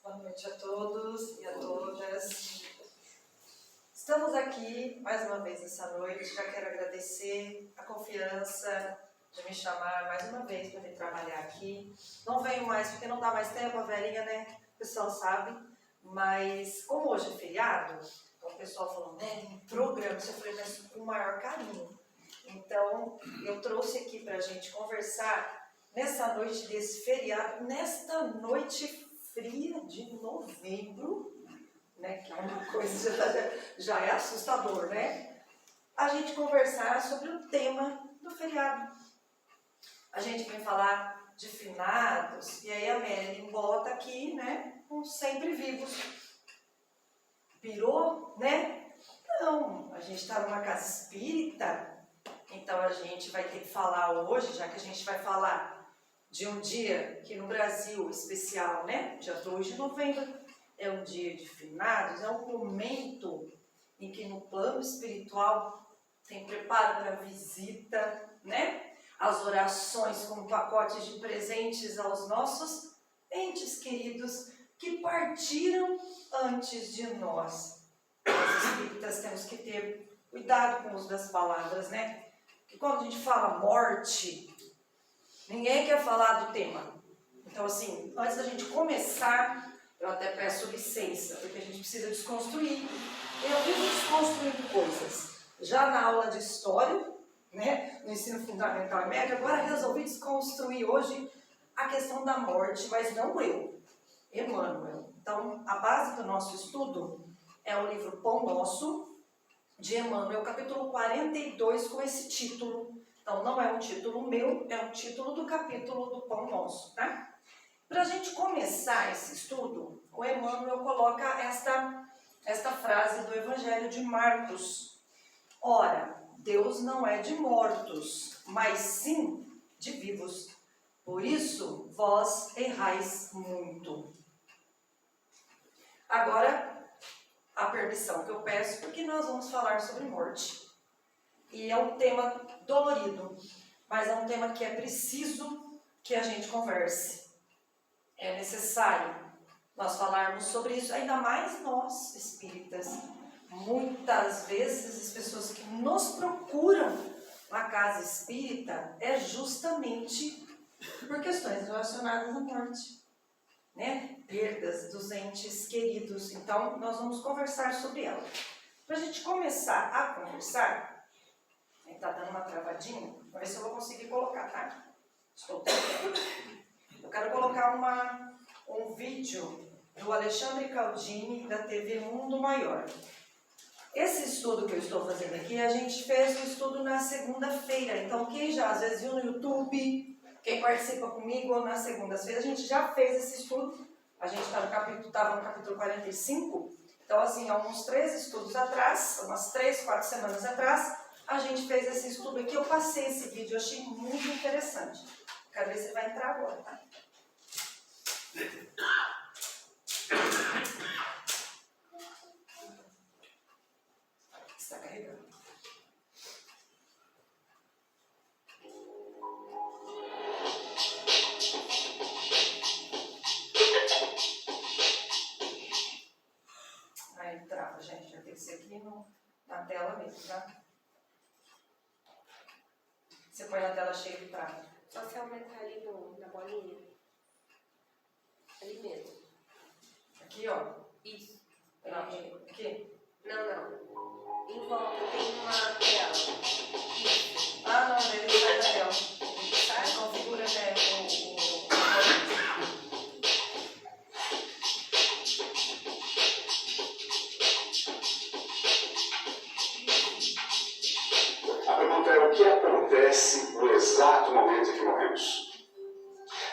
Boa noite a todos e a todas. Estamos aqui mais uma vez essa noite. Já quero agradecer a confiança de me chamar mais uma vez para vir trabalhar aqui. Não venho mais porque não dá mais tempo, a velhinha, né? O pessoal sabe. Mas como hoje é feriado, então o pessoal falou, né, programa. Eu falei, mas com o maior carinho. Então eu trouxe aqui para a gente conversar nessa noite desse feriado, nesta noite fria de novembro, né, que é uma coisa já é assustador, né? A gente conversar sobre o tema do feriado. A gente vem falar de finados, e aí a Melanie bota aqui, né, uns sempre vivos. Pirou, né? Não, a gente está numa casa espírita, então a gente vai ter que falar hoje, já que a gente vai falar de um dia que no Brasil especial, né? Dia 2 de novembro, é um dia de finados, é um momento em que no plano espiritual tem preparo para visita, né? As orações como pacotes de presentes aos nossos entes queridos que partiram antes de nós. Nós espíritas temos que ter cuidado com o uso das palavras, né? Porque quando a gente fala morte, ninguém quer falar do tema. Então, assim, antes da gente começar, eu até peço licença, porque a gente precisa desconstruir. Eu vivo desconstruindo coisas. Já na aula de história, né, no ensino fundamental e médio, agora resolvi desconstruir hoje a questão da morte, mas não eu, Emmanuel. Então, a base do nosso estudo é o livro Pão Nosso, de Emmanuel, capítulo 42, com esse título. Então, não é um título meu, é um título do capítulo do Pão Nosso, tá? Para a gente começar esse estudo, o Emmanuel coloca esta frase do Evangelho de Marcos. Ora, Deus não é de mortos, mas sim de vivos. Por isso, vós errais muito. Agora, a permissão que eu peço, porque nós vamos falar sobre morte. E é um tema dolorido, mas é um tema que é preciso que a gente converse. É necessário nós falarmos sobre isso, ainda mais nós, espíritas. Muitas vezes as pessoas que nos procuram na casa espírita é justamente por questões relacionadas à morte, né? Perdas dos entes queridos. Então, nós vamos conversar sobre ela. Para a gente começar a conversar, está dando uma travadinha, vamos ver se eu vou conseguir colocar, tá? Estou tentando. Eu quero colocar um vídeo do Alexandre Caldini, da TV Mundo Maior. Esse estudo que eu estou fazendo aqui, a gente fez o estudo na segunda-feira. Então, quem já às vezes viu no YouTube, quem participa comigo nas segundas-feiras, a gente já fez esse estudo. A gente estava no capítulo 45. Então, assim, há uns 3 estudos atrás, umas 3, 4 semanas atrás, a gente fez esse estudo aqui. Eu passei esse vídeo, eu achei muito interessante. Quero ver se ele vai entrar agora, tá? Está carregando. Aí trava, gente. Vai ter que ser aqui na tela mesmo, tá? Você põe na tela cheia de trava. Só se aumentar ali na bolinha. Ali mesmo. Aqui, ó. Isso. Não, aqui. Não. Em volta tem uma tela. Isso. Ah, não, ele sai da tela. Aí configura, né, A pergunta é: o que acontece no exato momento em que morremos?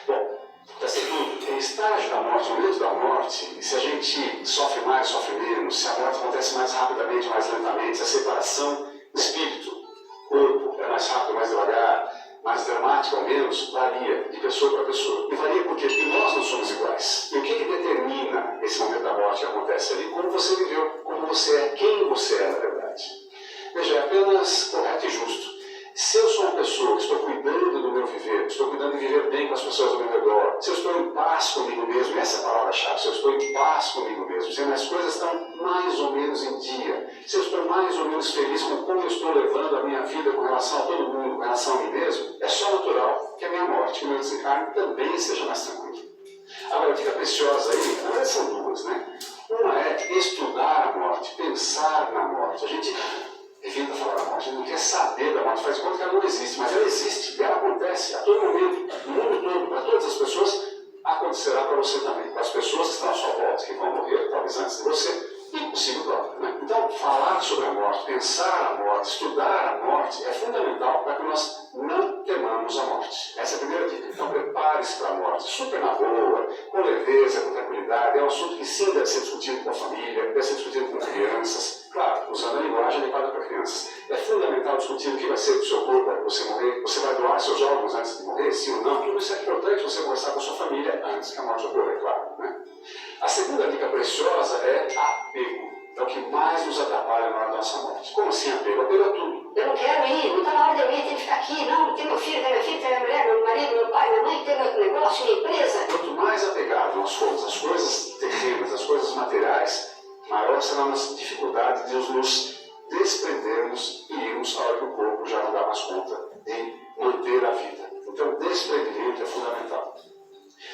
Bom, assim, no estágio da morte, no momento da morte, se a gente sofre mais, sofre menos, se a morte acontece mais rapidamente, mais lentamente, se a separação espírito-corpo é mais rápida, mais devagar, mais dramática ou menos, varia de pessoa para pessoa. E varia porque nós não somos iguais. E o que determina esse momento da morte que acontece ali? Como você viveu, como você é, quem você é, na verdade. Veja, é apenas correto e justo. Se eu sou uma pessoa que estou cuidando do meu viver, estou cuidando de viver bem com as pessoas ao meu redor, se eu estou em paz comigo mesmo essa é a palavra-chave. Se eu estou em paz comigo mesmo, se as coisas estão mais ou menos em dia, se eu estou mais ou menos feliz com como eu estou levando a minha vida com relação a todo mundo, com relação a mim mesmo, é só natural que a minha morte, que o meu desencarne também seja mais tranquilo. Agora, a dica preciosa aí, na verdade são duas, né? Uma é estudar a morte, pensar na morte. A gente evita falar da morte, a gente não quer saber da morte, faz de conta que ela não existe, mas ela existe, e ela acontece a todo momento, no mundo todo, para todas as pessoas, acontecerá para você também, para as pessoas que estão à sua volta, que vão morrer, talvez antes de você, e consigo próprio, né? Então, falar sobre a morte, pensar a morte, estudar a morte é fundamental para que nós não temamos a morte. Essa é a primeira dica. Então, prepare-se para a morte, super na boa, com leveza, com tranquilidade. É um assunto que sim deve ser discutido com a família, deve ser discutido com crianças, claro, usando a linguagem adequada para crianças. É fundamental discutir o que vai ser do seu corpo quando você morrer. Você vai doar seus órgãos antes de morrer, sim ou não? Tudo isso é importante você conversar com a sua família antes que a morte ocorra, é claro, né? A segunda dica preciosa é apego. É o que mais nos atrapalha na hora da nossa morte. Como assim apego? Apego a tudo. Eu não quero ir, não está na hora de eu ir, tem que ficar aqui, não, tem meu filho, tem minha filha, tem minha mulher, meu marido, meu pai, minha mãe, tem meu negócio, minha empresa. Quanto mais apegado nós formos às coisas terrenas, às coisas materiais, maior será a nossa dificuldade de nos desprendermos e irmos a hora que o corpo já não dá mais conta de manter a vida. Então, desprendimento é fundamental.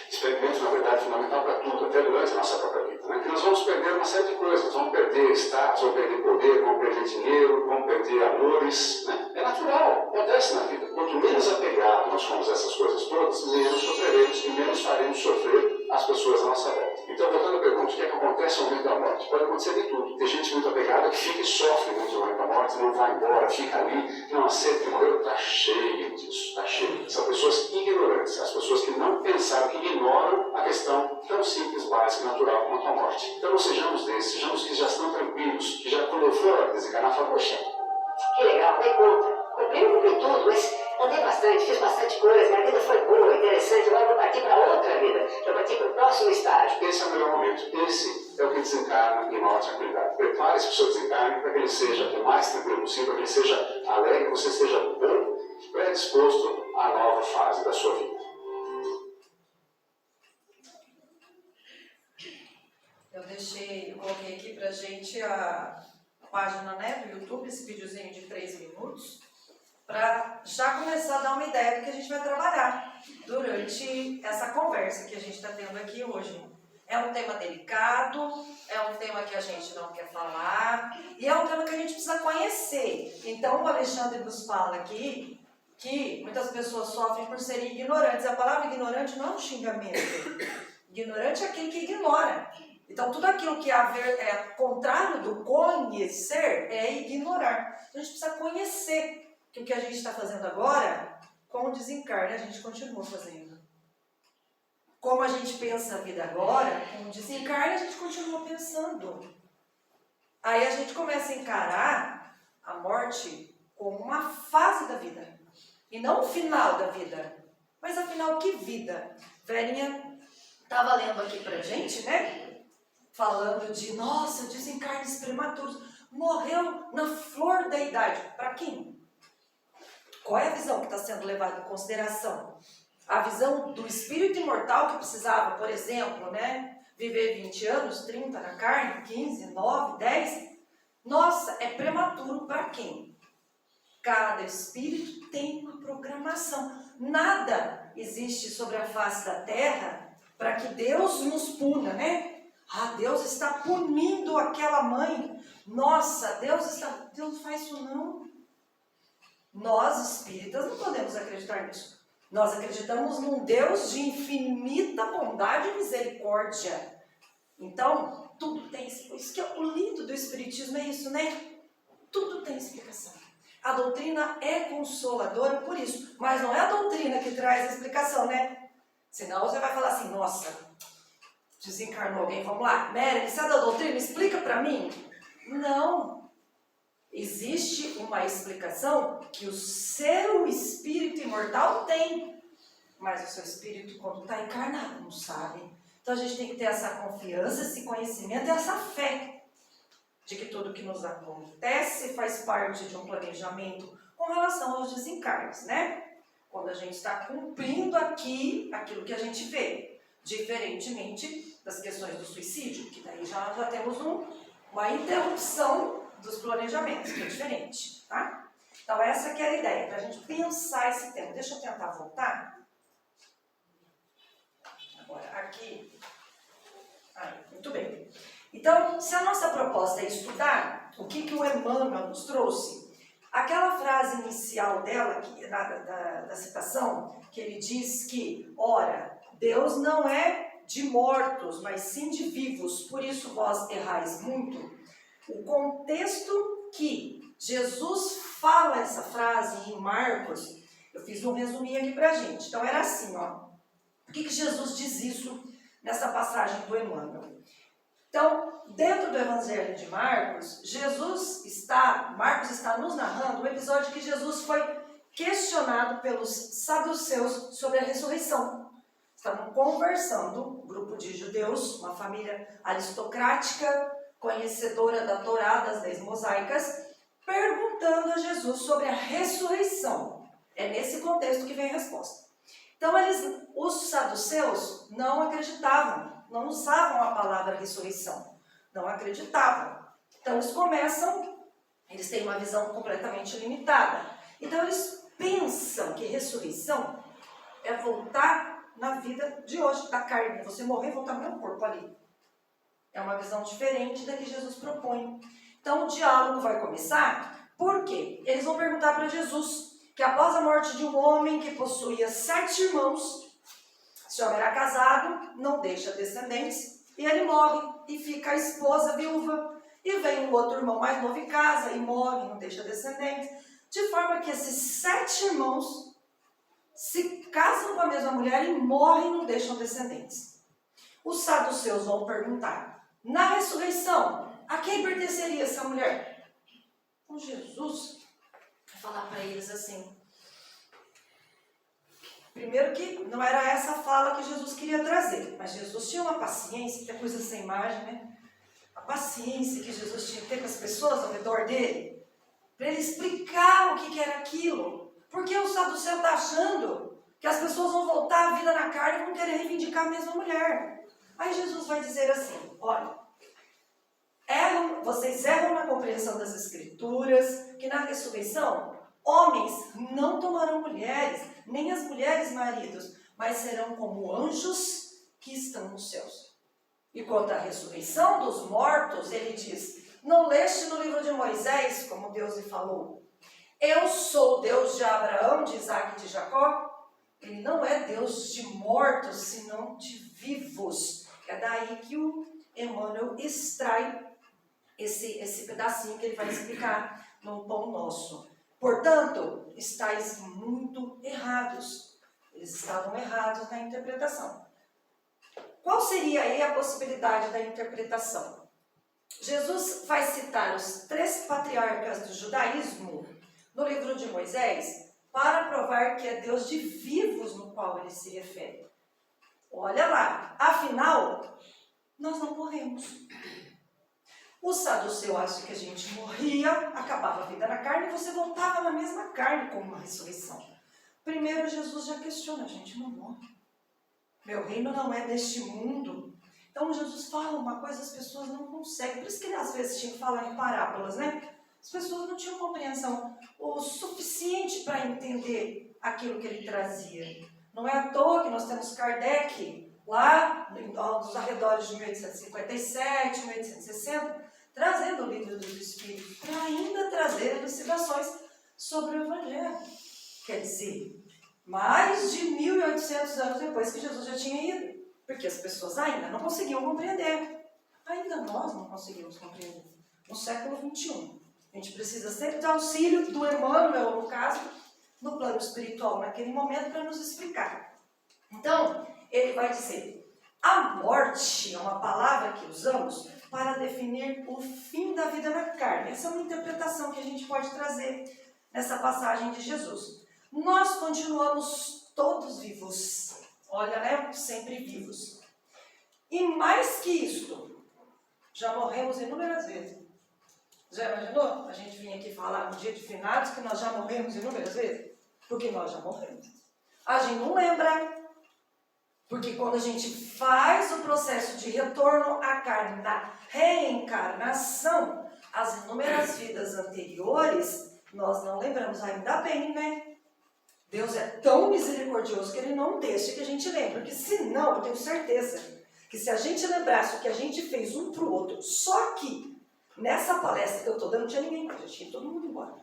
Desprendimento, na verdade, é fundamental para tudo, até durante a nossa própria vida, né? Porque nós vamos perder uma série de coisas, vamos perder status, vamos perder poder, vamos perder dinheiro, vamos perder amores, né? É natural, acontece na vida. Quanto menos apegado nós formos a essas coisas todas, menos sofreremos e menos faremos sofrer as pessoas à nossa volta. Então, voltando à pergunta, o que é que acontece no momento da morte? Pode acontecer de tudo. Tem gente muito apegada que fica e sofre muito no momento da morte, não vai embora, fica ali, não aceita que morreu. Está cheio disso, está cheio. São pessoas ignorantes, as pessoas que não pensaram, que ignoram a questão tão simples, básica e natural quanto a morte. Então, não sejamos desses, sejamos que já estão tranquilos, que já quando eu for desencarnar, falam, poxa, Que legal, dei conta. Cumpri tudo, mas andei bastante, fiz bastante coisa, minha vida foi boa, interessante, agora eu vou partir para outra vida, eu vou partir para o próximo estágio. esse é o melhor momento. Esse é o que desencarna em maior tranquilidade. Prepare-se para o seu desencarne para que ele seja o mais tranquilo possível, para que ele seja alegre, que você seja bom, predisposto à nova fase da sua vida. Eu coloquei aqui pra gente a página, né, do YouTube, esse videozinho de 3 minutos, para já começar a dar uma ideia do que a gente vai trabalhar durante essa conversa que a gente está tendo aqui hoje. É um tema delicado, é um tema que a gente não quer falar, e é um tema que a gente precisa conhecer. Então o Alexandre nos fala aqui que muitas pessoas sofrem por serem ignorantes. A palavra ignorante não é um xingamento. Ignorante é aquele que ignora. Então, tudo aquilo que é contrário do conhecer é ignorar. Então, a gente precisa conhecer que o que a gente está fazendo agora, com o desencarne, a gente continua fazendo. Como a gente pensa a vida agora, com o desencarne, a gente continua pensando. Aí a gente começa a encarar a morte como uma fase da vida. E não o final da vida. Mas, afinal, que vida? Velhinha estava lendo aqui pra gente, né? Falando de, nossa, desencarnes prematuros. Morreu na flor da idade. Para quem? Qual é a visão que está sendo levada em consideração? A visão do espírito imortal que precisava, por exemplo, né, viver 20 anos, 30 na carne, 15, 9, 10. Nossa, é prematuro para quem? Cada espírito tem uma programação. Nada existe sobre a face da terra para que Deus nos puna, né? Ah, Deus está punindo aquela mãe. Nossa, Deus não faz isso não. Nós, espíritas, não podemos acreditar nisso. Nós acreditamos num Deus de infinita bondade e misericórdia. Então, tudo tem... Isso que é o lindo do espiritismo, é isso, né? Tudo tem explicação. A doutrina é consoladora por isso. Mas não é a doutrina que traz a explicação, né? Senão você vai falar assim, nossa... Desencarnou alguém, vamos lá. Mary, você é da doutrina? Explica para mim. Não. Existe uma explicação que o seu espírito imortal tem. Mas o seu espírito, quando está encarnado, não sabe. Então a gente tem que ter essa confiança, esse conhecimento e essa fé de que tudo que nos acontece faz parte de um planejamento com relação aos desencarnes, né? Quando a gente está cumprindo aqui aquilo que a gente vê. Diferentemente das questões do suicídio, que daí já temos uma interrupção dos planejamentos, que é diferente, tá? Então essa que era a ideia, para a gente pensar esse tema. Deixa eu tentar voltar. Agora, aqui. Muito bem. Então, se a nossa proposta é estudar o que o Emmanuel nos trouxe, aquela frase inicial dela, da citação, que ele diz que, ora, Deus não é de mortos, mas sim de vivos, por isso vós errais muito. O contexto que Jesus fala essa frase em Marcos, eu fiz um resuminho aqui pra gente. Então era assim, ó. Por que Jesus diz isso nessa passagem do Emmanuel? Então, dentro do Evangelho de Marcos, Marcos está nos narrando o episódio que Jesus foi questionado pelos saduceus sobre a ressurreição. Estavam conversando, um grupo de judeus, uma família aristocrática, conhecedora da Torá, das leis mosaicas, perguntando a Jesus sobre a ressurreição. É nesse contexto que vem a resposta. Então, os saduceus não acreditavam, não usavam a palavra ressurreição, não acreditavam. Então, eles têm uma visão completamente limitada. Então, eles pensam que ressurreição é voltar na vida de hoje, da carne. Você morrer e voltar no meu corpo ali. É uma visão diferente da que Jesus propõe. Então, o diálogo vai começar, porque eles vão perguntar para Jesus que após a morte de um homem que possuía 7 irmãos, esse homem era casado, não deixa descendentes, e ele morre e fica a esposa viúva. E vem um outro irmão mais novo em casa e morre, não deixa descendentes. De forma que esses 7 irmãos se casam com a mesma mulher e morrem e não deixam descendentes. Os saduceus vão perguntar, na ressurreição, a quem pertenceria essa mulher? Então Jesus vai falar para eles assim. Primeiro que não era essa fala que Jesus queria trazer, mas Jesus tinha uma paciência, que é coisa sem imagem, né? A paciência que Jesus tinha que ter com as pessoas ao redor dele, para ele explicar o que era aquilo. Porque o saduceu está achando que as pessoas vão voltar à vida na carne e vão querer reivindicar a mesma mulher. Aí Jesus vai dizer assim, olha, vocês erram na compreensão das Escrituras, que na ressurreição, homens não tomarão mulheres, nem as mulheres maridos, mas serão como anjos que estão nos céus. E quanto à ressurreição dos mortos, ele diz, não leste no livro de Moisés, como Deus lhe falou, eu sou Deus de Abraão, de Isaac e de Jacó? Ele não é Deus de mortos, senão de vivos. É daí que o Emmanuel extrai esse pedacinho que ele vai explicar no Pão Nosso. Portanto, estáis muito errados. Eles estavam errados na interpretação. Qual seria aí a possibilidade da interpretação? Jesus vai citar os 3 patriarcas do judaísmo no livro de Moisés para provar que é Deus de vivos no qual ele se refere. Olha lá, afinal, nós não morremos. O saduceu acha que a gente morria, acabava a vida na carne e você voltava na mesma carne como uma ressurreição. Primeiro, Jesus já questiona, a gente não morre. Meu reino não é deste mundo. Então, Jesus fala uma coisa, as pessoas não conseguem. Por isso que ele às vezes tinha que falar em parábolas, né? As pessoas não tinham compreensão o suficiente para entender aquilo que ele trazia. Não é à toa que nós temos Kardec, lá nos arredores de 1857, 1860, trazendo o livro dos Espíritos, para ainda trazer elucidações sobre o Evangelho. Quer dizer, mais de 1800 anos depois que Jesus já tinha ido, porque as pessoas ainda não conseguiam compreender. Ainda nós não conseguimos compreender. No século XXI. A gente precisa sempre de auxílio do Emmanuel, no caso, no plano espiritual, naquele momento, para nos explicar. Então, ele vai dizer, a morte é uma palavra que usamos para definir o fim da vida na carne. Essa é uma interpretação que a gente pode trazer nessa passagem de Jesus. Nós continuamos todos vivos. Olha, né? Sempre vivos. E mais que isto, já morremos inúmeras vezes. Já imaginou? A gente vinha aqui falar no dia de finados que nós já morremos inúmeras vezes? Porque nós já morremos. A gente não lembra. Porque quando a gente faz o processo de retorno à carne, na reencarnação, as inúmeras vidas anteriores, nós não lembramos. Ainda bem, né? Deus é tão misericordioso que Ele não deixa que a gente lembre. Porque senão, eu tenho certeza que se a gente lembrasse o que a gente fez um pro outro, só que nessa palestra que eu estou dando, não tinha ninguém, já tinha todo mundo embora.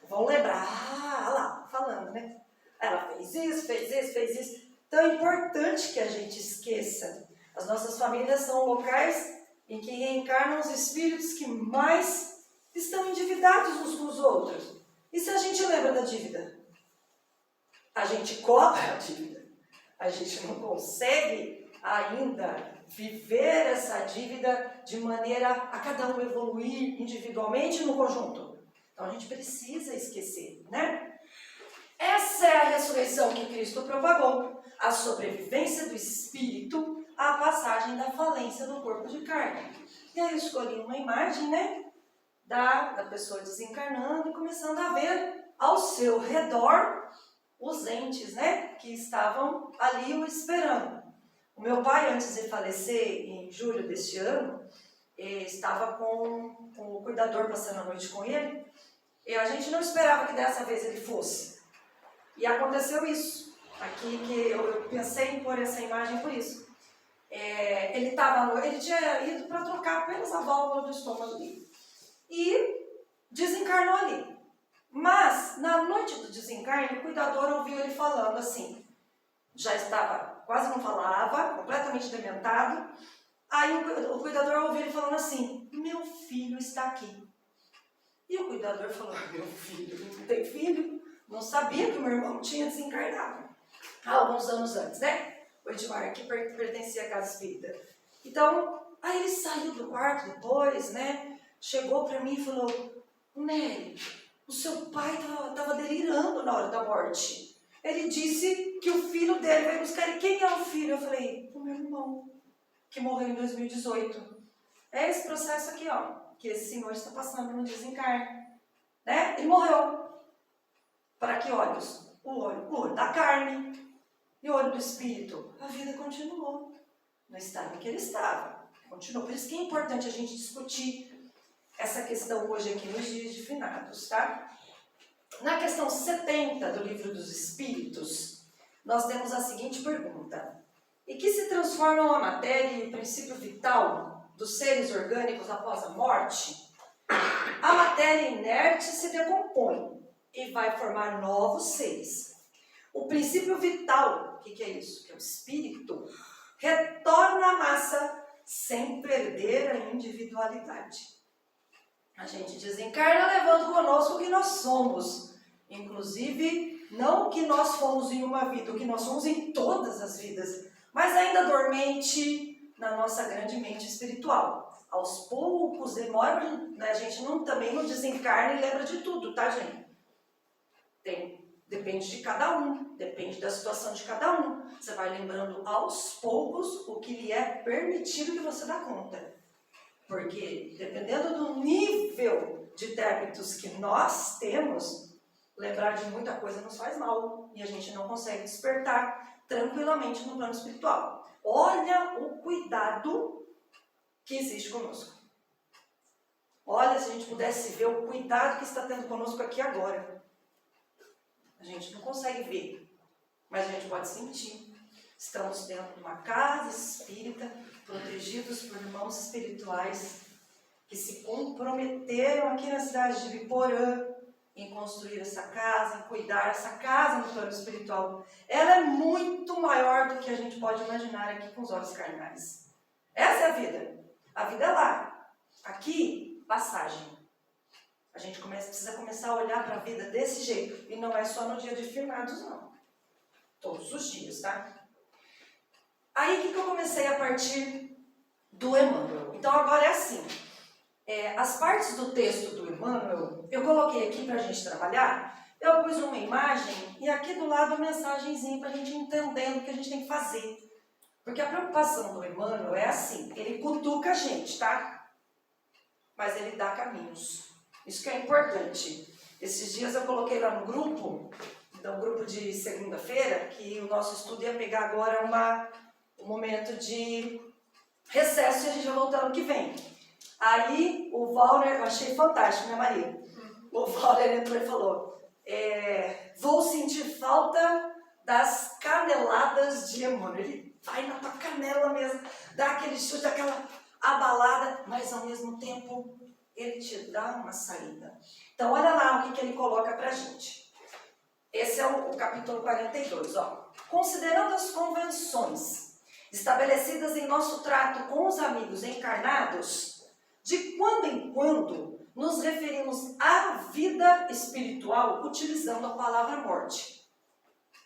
Vão lembrar, lá, falando, né? Ela fez isso, fez isso, fez isso. Então é importante que a gente esqueça. As nossas famílias são locais em que reencarnam os espíritos que mais estão endividados uns com os outros. E se a gente lembra da dívida? A gente cobra a dívida. A gente não consegue ainda viver essa dívida de maneira a cada um evoluir individualmente no conjunto. Então a gente precisa esquecer, né? Essa é a ressurreição que Cristo propagou, a sobrevivência do espírito à passagem da falência do corpo de carne. E aí eu escolhi uma imagem, né, da pessoa desencarnando e começando a ver ao seu redor os entes, né, que estavam ali o esperando. O meu pai, antes de falecer, em julho deste ano, estava com o cuidador passando a noite com ele, e a gente não esperava que dessa vez ele fosse. E aconteceu isso, aqui que eu pensei em pôr essa imagem por isso. Ele tinha ido para trocar apenas a válvula do estômago dele. E desencarnou ali. Mas, na noite do desencarne, o cuidador ouviu ele falando assim. Já estava, quase não falava, completamente dementado. Aí o cuidador ouviu ele falando assim, meu filho está aqui. E o cuidador falou, meu filho, não tem filho? Não sabia que o meu irmão tinha desencarnado. Há alguns anos antes, né? O Edmar, que pertencia à casa espírita. Então, aí ele saiu do quarto depois, né? Chegou para mim e falou, Nery, o seu pai estava delirando na hora da morte. Ele disse que o filho dele vai buscar ele. Quem é o filho? Eu falei, o meu irmão, que morreu em 2018. É esse processo aqui, ó, que esse senhor está passando no desencarne. Né? Ele morreu. Para que olhos? O olho da carne e o olho do espírito. A vida continuou no estado em que ele estava. Continuou. Por isso que é importante a gente discutir essa questão hoje aqui nos dias de finados, tá? Na questão 70 do Livro dos Espíritos, nós temos a seguinte pergunta. E que se transformam a matéria e o princípio vital dos seres orgânicos após a morte? A matéria inerte se decompõe e vai formar novos seres. O princípio vital, o que é isso? Que é o espírito, retorna à massa sem perder a individualidade. A gente desencarna levando conosco o que nós somos. Inclusive, não o que nós fomos em uma vida, o que nós somos em todas as vidas, mas ainda dormente na nossa grande mente espiritual. Aos poucos, demora, né? A gente também não desencarna e lembra de tudo, tá, gente? Depende de cada um, depende da situação de cada um. Você vai lembrando aos poucos o que lhe é permitido que você dá conta. Porque, dependendo do nível de débitos que nós temos, lembrar de muita coisa nos faz mal. E a gente não consegue despertar tranquilamente no plano espiritual. Olha o cuidado que existe conosco. Olha, se a gente pudesse ver o cuidado que está tendo conosco aqui agora. A gente não consegue ver, mas a gente pode sentir. Estamos dentro de uma casa espírita, protegidos por irmãos espirituais que se comprometeram aqui na cidade de Biporã em construir essa casa, em cuidar dessa casa no plano espiritual. Ela é muito maior do que a gente pode imaginar aqui com os olhos carnais. Essa é a vida. A vida é lá. Aqui, passagem. A gente precisa começar a olhar para a vida desse jeito. E não é só no dia de finados, não. Todos os dias, tá? Aí, o que eu comecei a partir do Emmanuel? Então, agora é assim. As partes do texto do Emmanuel, eu coloquei aqui para a gente trabalhar. Eu pus uma imagem e aqui do lado uma mensagenzinha para a gente entender o que a gente tem que fazer. Porque a preocupação do Emmanuel é assim. Ele cutuca a gente, tá? Mas ele dá caminhos. Isso que é importante. Esses dias eu coloquei lá no grupo Então, grupo de segunda-feira, que o nosso estudo ia pegar agora um momento de recesso e a gente vai voltar ano que vem. Aí o Valner, eu achei fantástico, né, Maria? O Valner entrou e falou, vou sentir falta das caneladas de Emmanuel. Ele vai na tua canela mesmo, dá aquele chute, dá aquela abalada, mas ao mesmo tempo ele te dá uma saída. Então olha lá o que ele coloca pra gente. Esse é o capítulo 42, ó. Considerando as convenções estabelecidas em nosso trato com os amigos encarnados, de quando em quando nos referimos à vida espiritual utilizando a palavra morte.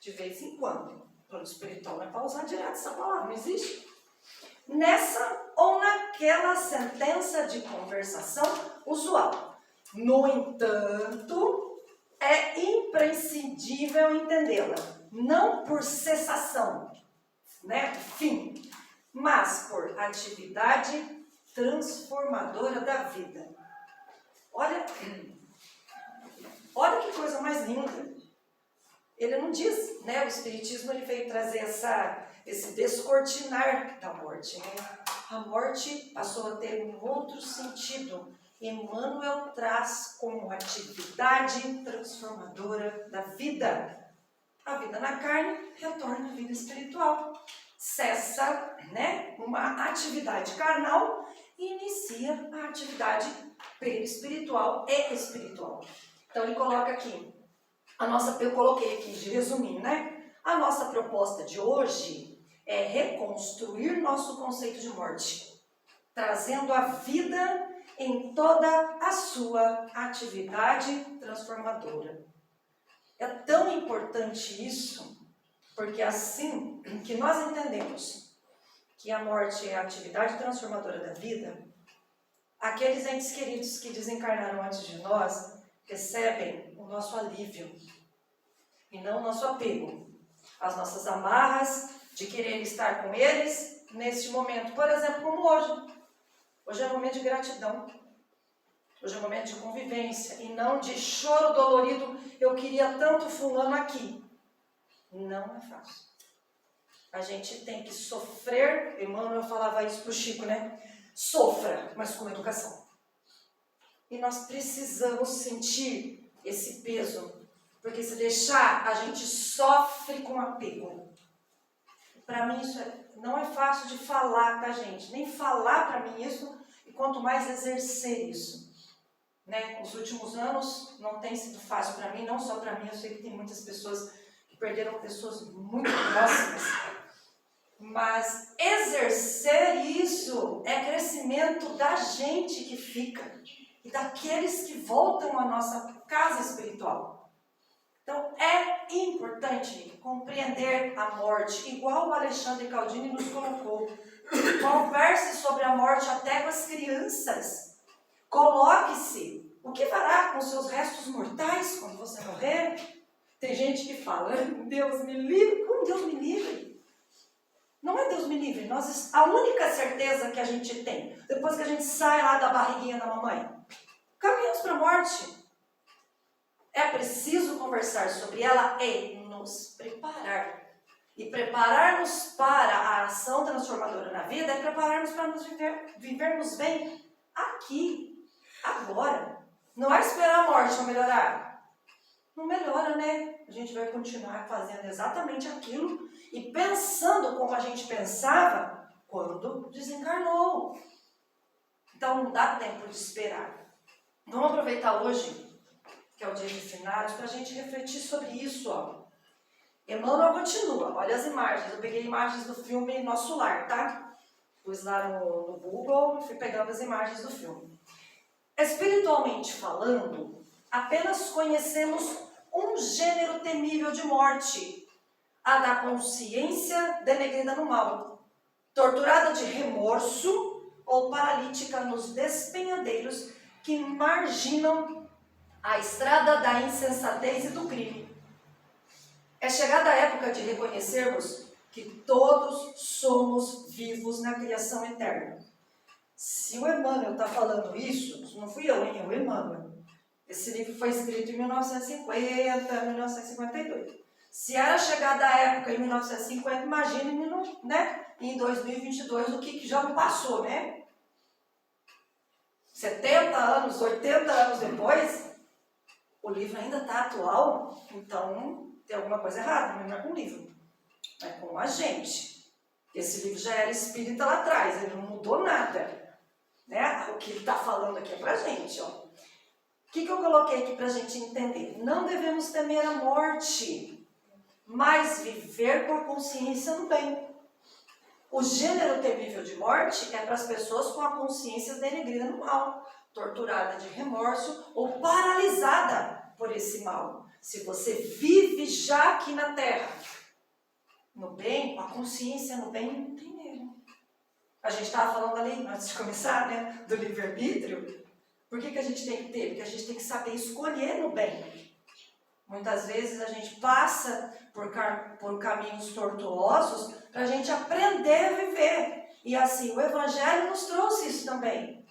De vez em quando. Plano espiritual não é para usar direto essa palavra, não existe. Nessa ou naquela sentença de conversação usual. No entanto, é imprescindível entendê-la, não por cessação, né, fim, mas por atividade transformadora da vida. Olha que coisa mais linda. Ele não diz, né? O Espiritismo ele veio trazer esse descortinar da morte, né? A morte passou a ter um outro sentido. Emmanuel traz como atividade transformadora da vida. A vida na carne retorna à vida espiritual. Cessa, né, uma atividade carnal e inicia a atividade perispiritual e espiritual. Então ele coloca aqui, eu coloquei aqui de resuminho, né? A nossa proposta de hoje é reconstruir nosso conceito de morte, trazendo a vida em toda a sua atividade transformadora. É tão importante isso, porque assim que nós entendemos que a morte é a atividade transformadora da vida, aqueles entes queridos que desencarnaram antes de nós recebem o nosso alívio e não o nosso apego, as nossas amarras de querer estar com eles neste momento, por exemplo, como hoje. Hoje é um momento de gratidão, hoje é um momento de convivência e não de choro dolorido, eu queria tanto fulano aqui. Não é fácil. A gente tem que sofrer, Emmanuel falava isso para o Chico, né? Sofra, mas com educação. E nós precisamos sentir esse peso, porque se deixar, a gente sofre com apego. Para mim isso não é fácil de falar, tá, gente? Nem falar para mim isso, e quanto mais exercer isso. Né? Os últimos anos não tem sido fácil para mim, não só para mim, eu sei que tem muitas pessoas que perderam pessoas muito próximas. Mas exercer isso é crescimento da gente que fica e daqueles que voltam à nossa casa espiritual. Então é importante compreender a morte, igual o Alexandre Caldini nos colocou. Converse sobre a morte até com as crianças. Coloque-se. O que fará com seus restos mortais quando você morrer? Tem gente que fala, Deus me livre. Como Deus me livre? Não é Deus me livre. A única certeza que a gente tem, depois que a gente sai lá da barriguinha da mamãe, caminhamos para a morte. É preciso conversar sobre ela e nos preparar. E preparar-nos para a ação transformadora na vida é preparar-nos para nos vivermos bem aqui, agora. Não é esperar a morte para melhorar. Não melhora, né? A gente vai continuar fazendo exatamente aquilo e pensando como a gente pensava quando desencarnou. Então não dá tempo de esperar. Vamos aproveitar hoje, que é o dia de finados, para a gente refletir sobre isso, ó. Emmanuel continua, olha as imagens, eu peguei imagens do filme Nosso Lar, tá? Pus lá no Google e fui pegando as imagens do filme. Espiritualmente falando, apenas conhecemos um gênero temível de morte, a da consciência denegrida no mal, torturada de remorso ou paralítica nos despenhadeiros que marginam a estrada da insensatez e do crime. É chegada a época de reconhecermos que todos somos vivos na criação eterna. Se o Emmanuel está falando isso não fui eu, hein? É o Emmanuel. Esse livro foi escrito em 1950, 1952. Se era chegada a época em 1950, imagine, né, em 2022 o que já não passou, né? 70 anos, 80 anos depois, o livro ainda está atual, então tem alguma coisa errada, mas não é com o livro, é com a gente. Esse livro já era espírita lá atrás, ele não mudou nada, né? O que ele está falando aqui é pra gente, ó. O que eu coloquei aqui pra gente entender? Não devemos temer a morte, mas viver com a consciência no bem. O gênero temível de morte é para as pessoas com a consciência denegrida no mal, torturada de remorso ou paralisada por esse mal. Se você vive já aqui na Terra, no bem, com a consciência no bem, não tem medo. A gente estava falando ali, antes de começar, né, do livre-arbítrio. Por que a gente tem que ter? Porque a gente tem que saber escolher no bem. Muitas vezes a gente passa por caminhos tortuosos para a gente aprender a viver. E assim, o Evangelho nos trouxe isso também.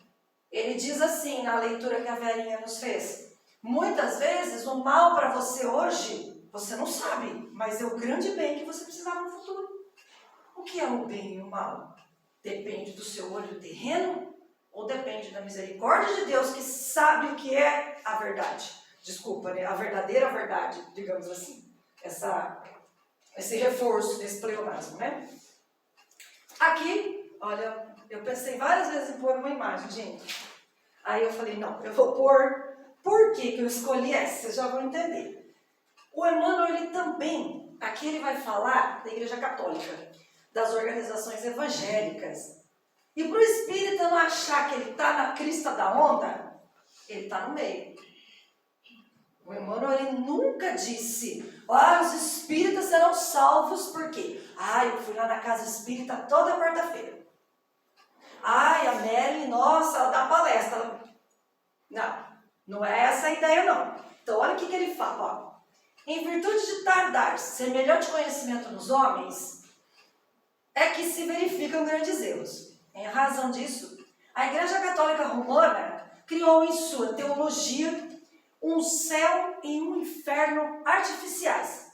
Ele diz assim, na leitura que a Verinha nos fez: muitas vezes o mal para você hoje, você não sabe, mas é o grande bem que você precisava no futuro. O que é o bem e o mal? Depende do seu olho terreno ou depende da misericórdia de Deus, que sabe o que é a verdade? Desculpa, né? A verdadeira verdade, digamos assim. Esse reforço desse pleonasmo, né? Aqui, olha, eu pensei várias vezes em pôr uma imagem, gente. Aí eu falei, não, eu vou pôr. Por que eu escolhi essa? Vocês já vão entender. O Emmanuel, ele também, aqui ele vai falar da Igreja Católica, das organizações evangélicas. E para o espírita não achar que ele está na crista da onda, ele está no meio. O Emmanuel, ele nunca disse, os espíritas serão salvos por quê? Eu fui lá na casa espírita toda quarta-feira. A Mary, nossa, ela dá palestra. Não é essa a ideia, não. Então, olha o que ele fala. Ó. Em virtude de tardar semelhante conhecimento nos homens, é que se verificam grandes erros. Em razão disso, a Igreja Católica Romana criou em sua teologia um céu e um inferno artificiais.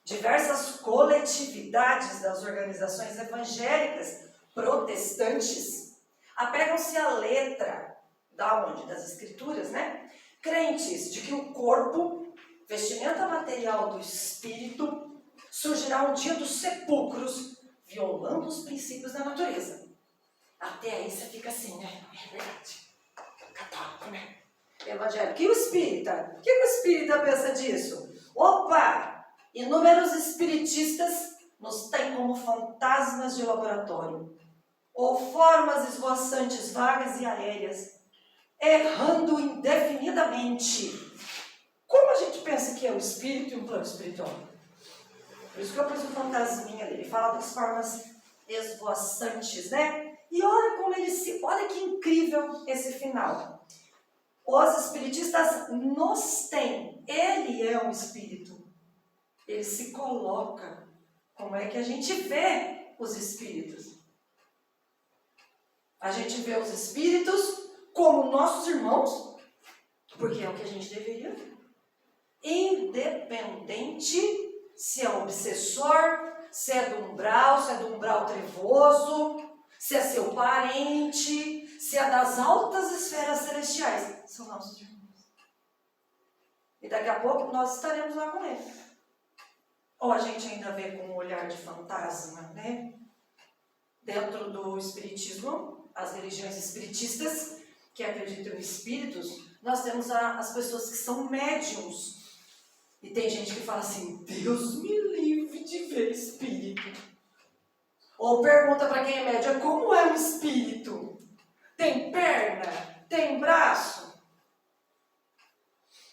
Diversas coletividades das organizações evangélicas protestantes apegam-se à letra, da onde? Das escrituras, né? Crentes de que o corpo, vestimenta material do espírito, surgirá um dia dos sepulcros, violando os princípios da natureza. Até aí você fica assim, né? É verdade. Católico, né? Evangélico. E o espírita? O que o espírita pensa disso? Opa! Inúmeros espiritistas nos têm como fantasmas de laboratório, ou formas esvoaçantes vagas e aéreas, errando indefinidamente. Como a gente pensa que é o espírito e um plano espiritual? Por isso que eu pus o fantasminha ali. Ele fala das formas esvoaçantes, né? E olha que incrível esse final. Os espiritistas nos têm. Ele é um espírito. Ele se coloca. Como é que a gente vê os espíritos? A gente vê os espíritos como nossos irmãos, porque é o que a gente deveria ver. Independente se é obsessor, se é do umbral trevoso, se é seu parente, se é das altas esferas celestiais. São nossos irmãos. E daqui a pouco nós estaremos lá com ele. Ou a gente ainda vê com um olhar de fantasma, né? Dentro do espiritismo, as religiões espiritistas, que acreditam em espíritos, nós temos as pessoas que são médiums. E tem gente que fala assim, Deus me livre de ver espírito. Ou pergunta para quem é médium, como é um espírito? Tem perna? Tem braço?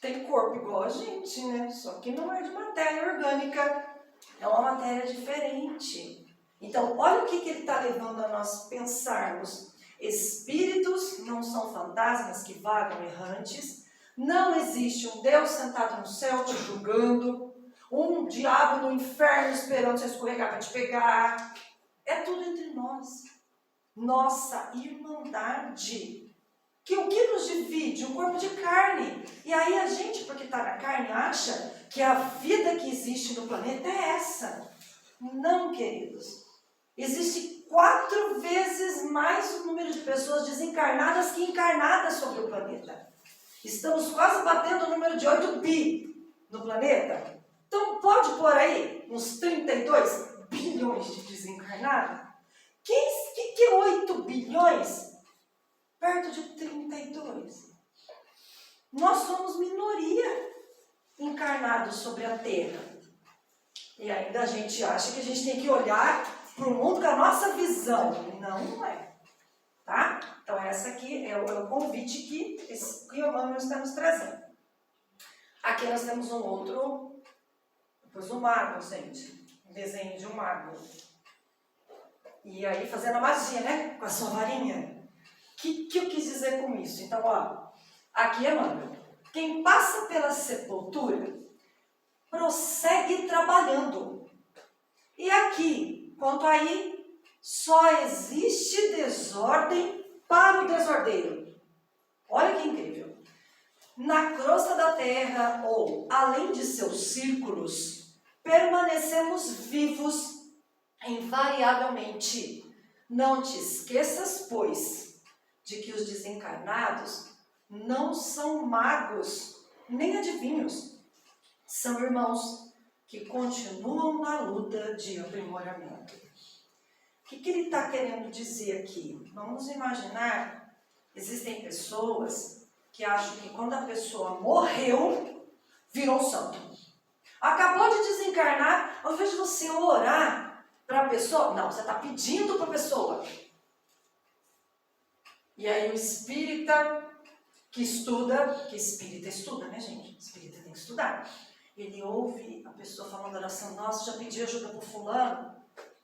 Tem corpo igual a gente, né? Só que não é de matéria orgânica. É uma matéria diferente. Então, olha o que ele está levando a nós pensarmos. Espíritos não são fantasmas que vagam errantes. Não existe um Deus sentado no céu te julgando. Um diabo no inferno esperando você escorregar para te pegar. É tudo entre nós. Nossa irmandade. que o que nos divide? O corpo de carne. E aí a gente, porque está na carne, acha que a vida que existe no planeta é essa. Não, queridos. Existe 4 vezes mais o número de pessoas desencarnadas que encarnadas sobre o planeta. Estamos quase batendo o número de 8 bi no planeta. Então pode pôr aí uns 32 bilhões de desencarnados? Que é 8 bilhões? Perto de 32. Nós somos minoria encarnados sobre a Terra. E ainda a gente acha que a gente tem que olhar para o mundo com a nossa visão. Não é. Tá? Então essa aqui é o convite que nós estamos trazendo. Aqui nós temos um outro, depois um mago, gente. Um desenho de um mago. E aí fazendo a magia, né? Com a sua varinha. O que eu quis dizer com isso? Então, ó, aqui é Emmanuel. Quem passa pela sepultura prossegue trabalhando. E aqui, quanto aí, só existe desordem para o desordeiro. Olha que incrível. Na crosta da terra, ou além de seus círculos, permanecemos vivos invariavelmente. Não te esqueças, pois, de que os desencarnados não são magos, nem adivinhos. São irmãos que continuam na luta de aprimoramento. O que ele está querendo dizer aqui? Vamos imaginar, existem pessoas que acham que quando a pessoa morreu, virou um santo. Acabou de desencarnar, ao invés de você orar para a pessoa, não, você está pedindo para a pessoa. E aí o espírita que estuda, que espírita estuda, né, gente? Espírita tem que estudar. Ele ouve a pessoa falando oração, nossa, já pedi ajuda para o fulano.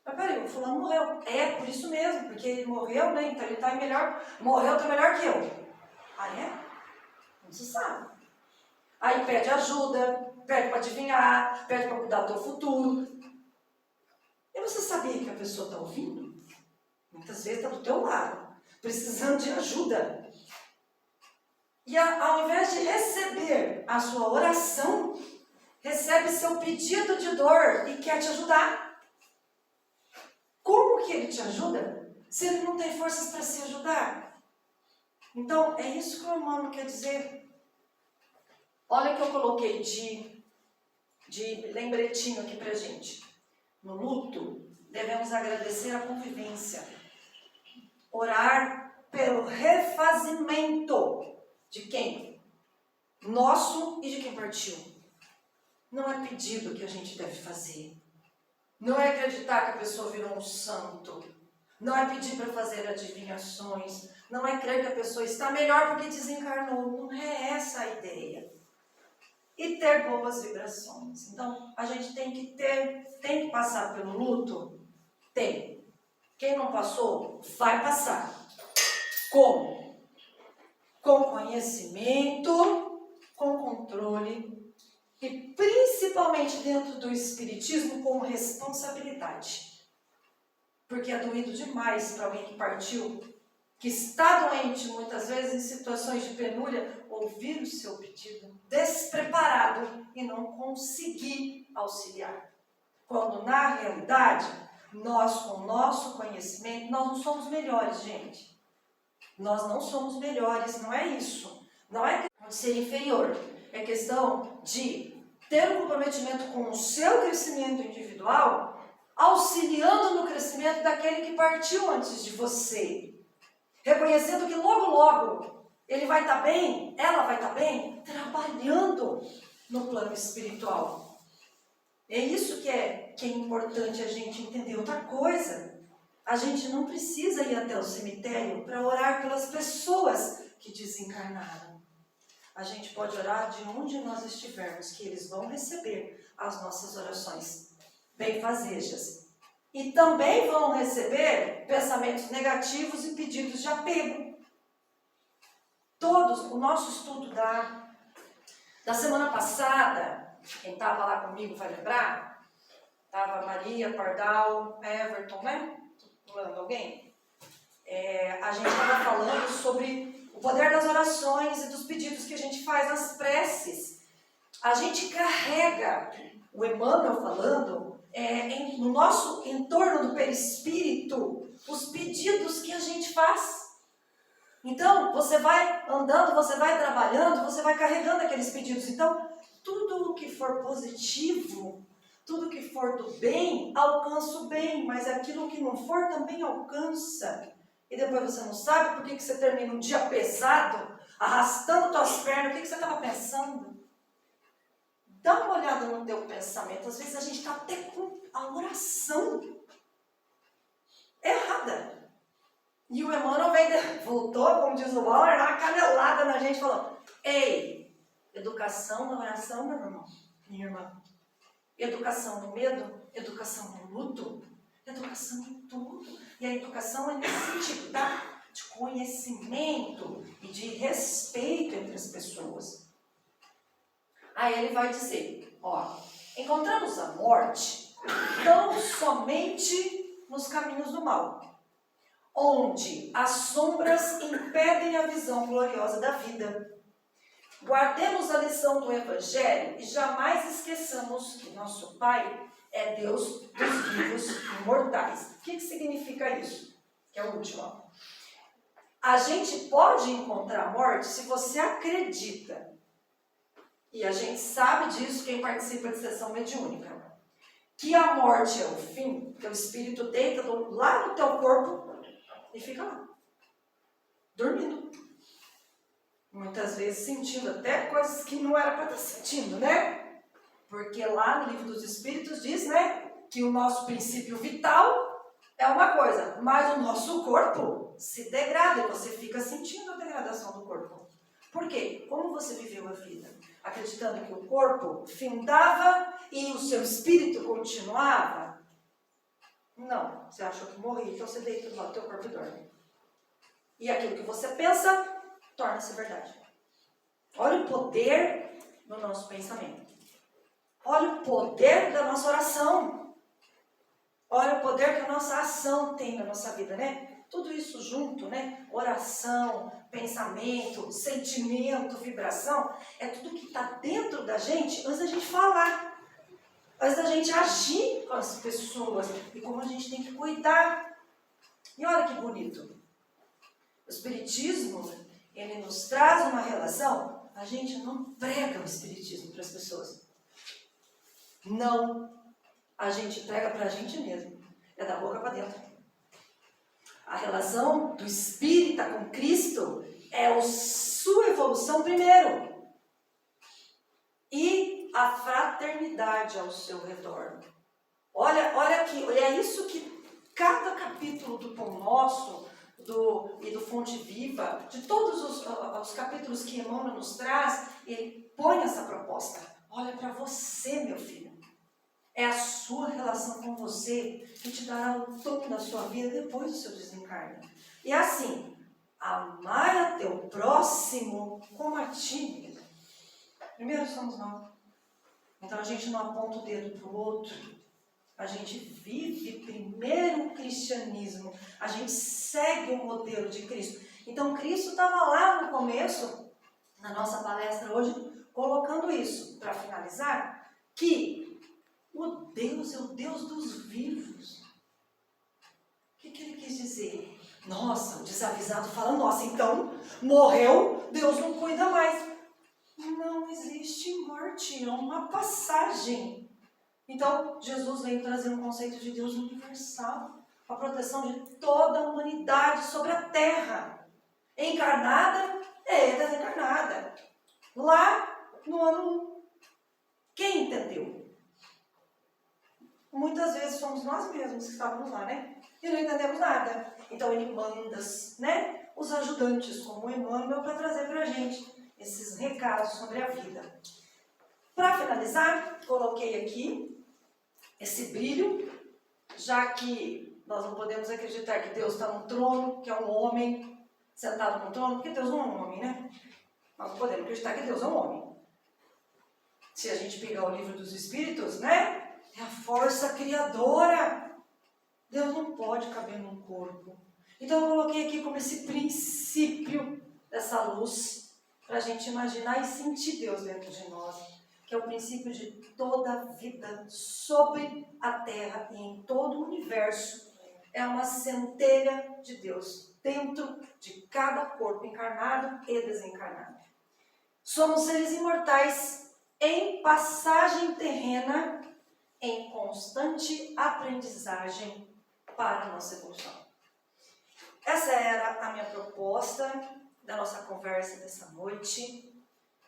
Mas peraí, o fulano morreu. É, por isso mesmo, porque ele morreu, né? Então ele está melhor, morreu, está melhor que eu. Ah, é? Não se sabe. Aí pede ajuda, pede para adivinhar, pede para cuidar do teu futuro. E você sabia que a pessoa está ouvindo? Muitas vezes está do teu lado, precisando de ajuda. E ao invés de receber a sua oração, recebe seu pedido de dor e quer te ajudar. Como que ele te ajuda se ele não tem forças para se ajudar? Então, é isso que o Emmanuel quer dizer. Olha que eu coloquei de lembretinho aqui pra gente. No luto, devemos agradecer a convivência. Orar pelo refazimento de quem? Nosso e de quem partiu. Não é pedido que a gente deve fazer. Não é acreditar que a pessoa virou um santo. Não é pedir para fazer adivinhações. Não é crer que a pessoa está melhor porque desencarnou. Não é essa a ideia. E ter boas vibrações. Então, a gente tem que passar pelo luto? Tem. Quem não passou, vai passar. Como? Com conhecimento, com controle e principalmente dentro do espiritismo com responsabilidade. Porque é doído demais para alguém que partiu, que está doente muitas vezes em situações de penúria, ouvir o seu pedido despreparado e não conseguir auxiliar. Quando na realidade, nós com o nosso conhecimento, nós não somos melhores, gente. Nós não somos melhores, não é isso. Não é questão de ser inferior. É questão de ter um comprometimento com o seu crescimento individual, auxiliando no crescimento daquele que partiu antes de você. Reconhecendo que logo, logo, ele vai estar bem, ela vai estar bem, trabalhando no plano espiritual. É isso que é importante a gente entender. Outra coisa, a gente não precisa ir até o cemitério para orar pelas pessoas que desencarnaram. A gente pode orar de onde nós estivermos, que eles vão receber as nossas orações benfazejas. E também vão receber pensamentos negativos e pedidos de apego. Todos, o nosso estudo da semana passada, quem estava lá comigo vai lembrar, estava Maria, Pardal, Everton, né? Estou pulando alguém? A gente estava falando sobre o poder das orações e dos pedidos que a gente faz nas preces. A gente carrega, o Emmanuel falando, no nosso entorno do perispírito, os pedidos que a gente faz. Então, você vai andando, você vai trabalhando, você vai carregando aqueles pedidos. Então, tudo o que for positivo, tudo que for do bem, alcança o bem, mas aquilo que não for também alcança. E depois você não sabe por que você termina um dia pesado, arrastando suas pernas, o que você estava pensando? Dá uma olhada no teu pensamento. Às vezes a gente está até com a oração errada. E o Emmanuel voltou, como diz o Bauer, uma canelada na gente, falou: ei, educação na oração, meu irmão, minha irmã. Educação no medo, educação no luto, educação em tudo. E a educação é nesse sentido, tá? De conhecimento e de respeito entre as pessoas. Aí ele vai dizer, ó, encontramos a morte tão somente nos caminhos do mal, onde as sombras impedem a visão gloriosa da vida. Guardemos a lição do Evangelho e jamais esqueçamos que nosso Pai é Deus dos vivos e imortais. O que significa isso? Que é o último. Ó. A gente pode encontrar a morte se você acredita. E a gente sabe disso, quem participa de sessão mediúnica. Que a morte é o fim, que o espírito deita lá no teu corpo e fica lá, dormindo. Muitas vezes sentindo até coisas que não era para estar sentindo, né? Porque lá no Livro dos Espíritos diz, né, que o nosso princípio vital é uma coisa, mas o nosso corpo se degrada e você fica sentindo a degradação do corpo. Por quê? Como você viveu a vida? Acreditando que o corpo findava e o seu espírito continuava? Não, você achou que morria, então você deita do lado do teu corpo e dorme. E aquilo que você pensa torna-se verdade. Olha o poder do nosso pensamento. Olha o poder da nossa oração. Olha o poder que a nossa ação tem na nossa vida, né? Tudo isso junto, né? Oração, pensamento, sentimento, vibração, é tudo que está dentro da gente antes da gente falar. Antes da gente agir com as pessoas e como a gente tem que cuidar. E olha que bonito. O Espiritismo, ele nos traz uma relação, a gente não prega o Espiritismo para as pessoas. Não. A gente prega para a gente mesmo. É da boca para dentro. A relação do espírita com Cristo é a sua evolução primeiro. E a fraternidade ao seu redor. Olha aqui, olha isso que cada capítulo do Pão Nosso e do Fonte Viva, de todos os capítulos que Emmanuel nos traz, ele põe essa proposta. Olha para você, meu filho. É a sua relação com você que te dará o tom da sua vida depois do seu desencarne. E assim, amar a teu próximo como a ti mesmo. Primeiro somos nós. Então a gente não aponta o dedo para o outro. A gente vive primeiro o cristianismo. A gente segue o modelo de Cristo. Então Cristo estava lá no começo, na nossa palestra hoje, colocando isso, para finalizar, que o Deus é o Deus dos vivos. O que ele quis dizer? Nossa, o desavisado fala, nossa, então morreu, Deus não cuida mais. Não existe morte, é uma passagem. Então, Jesus veio trazer um conceito de Deus universal, a proteção de toda a humanidade sobre a terra. Encarnada e desencarnada. Lá no ano 1. Quem entendeu? Muitas vezes somos nós mesmos que estávamos lá, né? E não entendemos nada. Então ele manda, né, os ajudantes, como o Emmanuel, para trazer para a gente esses recados sobre a vida. Para finalizar, coloquei aqui esse brilho, já que nós não podemos acreditar que Deus está no trono, que é um homem sentado no trono, porque Deus não é um homem, né? Nós não podemos acreditar que Deus é um homem. Se a gente pegar o Livro dos Espíritos, né? É a força criadora. Deus não pode caber num corpo. Então eu coloquei aqui como esse princípio dessa essa luz para a gente imaginar e sentir Deus dentro de nós, que é o princípio de toda a vida sobre a Terra e em todo o universo. É uma centelha de Deus dentro de cada corpo encarnado e desencarnado. Somos seres imortais em passagem terrena, em constante aprendizagem para a nossa evolução. Essa era a minha proposta da nossa conversa dessa noite.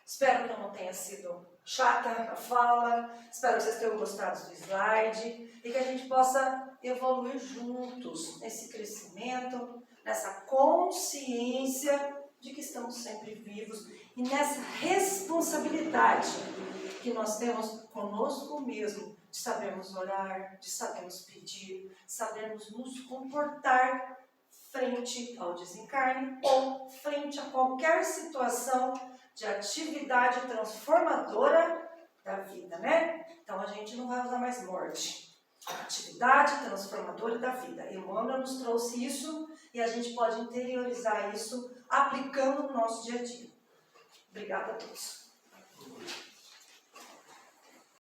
Espero que eu não tenha sido chata a fala, espero que vocês tenham gostado do slide e que a gente possa evoluir juntos nesse crescimento, nessa consciência de que estamos sempre vivos e nessa responsabilidade que nós temos conosco mesmo, de sabermos orar, de sabermos pedir, sabermos nos comportar frente ao desencarne ou frente a qualquer situação de atividade transformadora da vida, né? Então a gente não vai usar mais morte. Atividade transformadora da vida. Emmanuel nos trouxe isso e a gente pode interiorizar isso aplicando no nosso dia a dia. Obrigada a todos.